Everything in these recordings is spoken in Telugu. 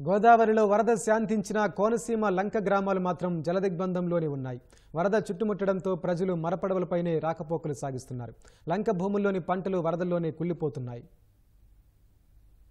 గోదావరిలో వరద శాంతించిన కోనసీమ లంక గ్రామాలు మాత్రం జలదిగ్బంధంలోనే ఉన్నాయి. వరద చుట్టుముట్టడంతో ప్రజలు మరపడవలపైనే రాకపోకలు సాగిస్తున్నారు. లంక భూముల్లోని పంటలు వరదల్లోనే కుళ్లిపోతున్నాయి.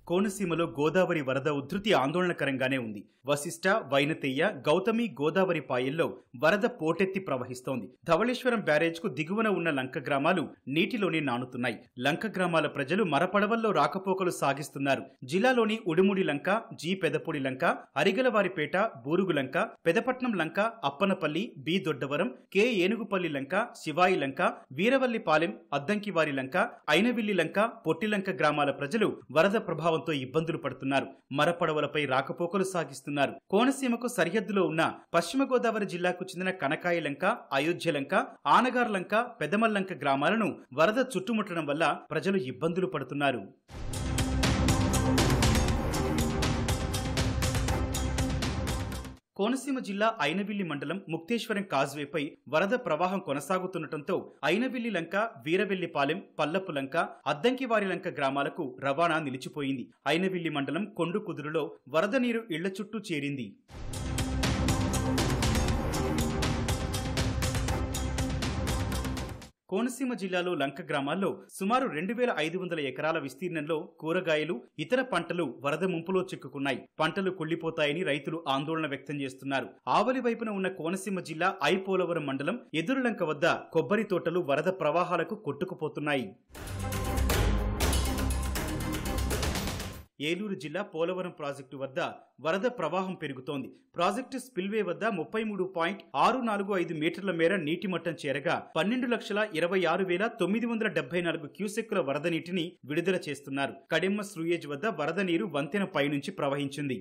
కోనసీమలో గోదావరి వరద ఉధృతి ఆందోళనకరంగానే ఉంది. వశిష్ట, వైనతేయ, గౌతమి గోదావరి పాయల్లో వరద పోటెత్తి ప్రవహిస్తోంది. ధవళేశ్వరం బ్యారేజ్కు దిగువన ఉన్న లంక గ్రామాలు నీటిలోనే నానుతున్నాయి. లంక గ్రామాల ప్రజలు మరపడవల్లో రాకపోకలు సాగిస్తున్నారు. జిల్లాలోని ఉడుముడి లంక, జి పెదపూడి లంక, అరిగలవారిపేట, బూరుగు లంక, పెదపట్నం లంక, అప్పనపల్లి, బి దొడ్డవరం, కె ఏనుగుపల్లి లంక, శివాయి లంక, వీరవల్లిపాలెం, అద్దంకివారి లంక, అయినవిల్లి లంక, పొట్టిలంక గ్రామాల ప్రజలు వరద ప్రభావంతో ఇబ్బందులు పడుతున్నారు. మరపడవలపై రాకపోకలు సాగిస్తున్నారు. కోనసీమకు సరిహద్దులో ఉన్న పశ్చిమ గోదావరి జిల్లాకు చెందిన కనకాయ లంక, అయోధ్య లంక, ఆనగార్ లంక, పెదమల్లంక గ్రామాలను వరద చుట్టుముట్టడం వల్ల ప్రజలు ఇబ్బందులు పడుతున్నారు. కోనసీమ జిల్లా అయినవిల్లి మండలం ముక్తేశ్వరం కాజ్వేపై వరద ప్రవాహం కొనసాగుతుండటంతో అయినవిల్లి లంక, వీరవెల్లిపాలెం, పల్లపు లంక, అద్దంకివారి లంక గ్రామాలకు రవాణా నిలిచిపోయింది. అయినవిల్లి మండలం కొండుకుదురులో వరద నీరు ఇళ్ల చుట్టూ చేరింది. కోనసీమ జిల్లాలో లంక గ్రామాల్లో సుమారు 2500 ఎకరాల విస్తీర్ణంలో కూరగాయలు, ఇతర పంటలు వరద ముంపులో చిక్కుకున్నాయి. పంటలు కుళ్లిపోతాయని రైతులు ఆందోళన వ్యక్తం చేస్తున్నారు. ఆవలి వైపున ఉన్న కోనసీమ జిల్లా ఐపోలవరం మండలం ఎదురులంక వద్ద కొబ్బరి తోటలు వరద ప్రవాహాలకు కొట్టుకుపోతున్నాయి. ఏలూరు జిల్లా పోలవరం ప్రాజెక్టు వద్ద వరద ప్రవాహం పెరుగుతోంది. ప్రాజెక్టు స్పిల్వే వద్ద 33.645 మీటర్ల మేర నీటి మట్టం చేరగా 12,26,974 క్యూసెక్కుల వరద నీటిని విడుదల చేస్తున్నారు. కడెమ్మ స్రూయేజ్ వద్ద వరద నీరు వంతెన పైనుంచి ప్రవహించింది.